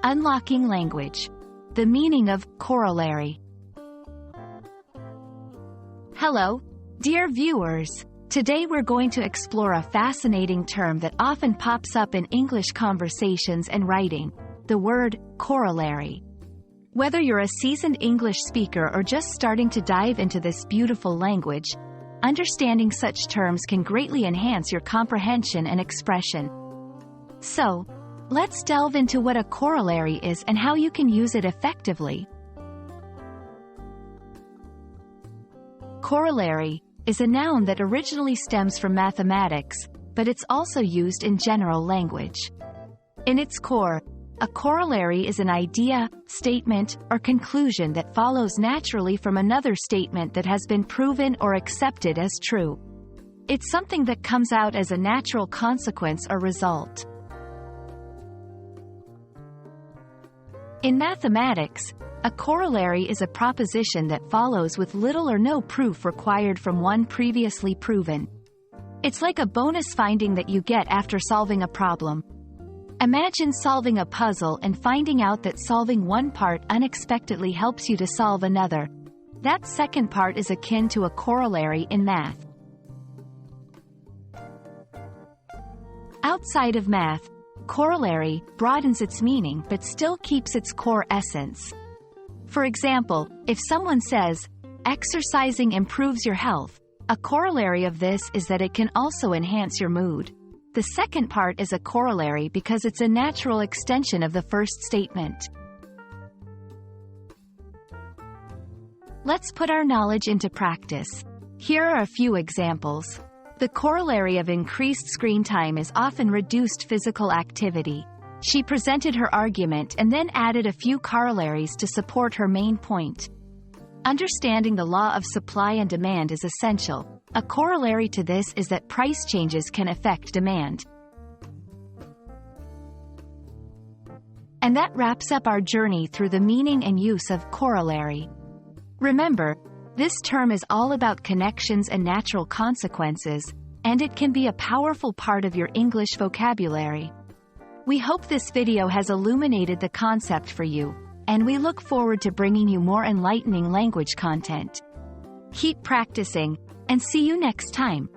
Unlocking language. The meaning of corollary. Hello, dear viewers. Today we're going to explore a fascinating term that often pops up in English conversations and writing, the word corollary. Whether you're a seasoned English speaker or just starting to dive into this beautiful language, understanding such terms can greatly enhance your comprehension and expression. So, let's delve into what a corollary is and how you can use it effectively. Corollary is a noun that originally stems from mathematics, but it's also used in general language. In its core, a corollary is an idea, statement, or conclusion that follows naturally from another statement that has been proven or accepted as true. It's something that comes out as a natural consequence or result. In mathematics, a corollary is a proposition that follows with little or no proof required from one previously proven. It's like a bonus finding that you get after solving a problem. Imagine solving a puzzle and finding out that solving one part unexpectedly helps you to solve another. That second part is akin to a corollary in math. Outside of math, corollary broadens its meaning but still keeps its core essence. For example, if someone says, "Exercising improves your health," a corollary of this is that it can also enhance your mood. The second part is a corollary because it's a natural extension of the first statement. Let's put our knowledge into practice. Here are a few examples. The corollary of increased screen time is often reduced physical activity. She presented her argument and then added a few corollaries to support her main point. Understanding the law of supply and demand is essential. A corollary to this is that price changes can affect demand. And that wraps up our journey through the meaning and use of corollary. Remember, this term is all about connections and natural consequences, and it can be a powerful part of your English vocabulary. We hope this video has illuminated the concept for you, and we look forward to bringing you more enlightening language content. Keep practicing, and see you next time.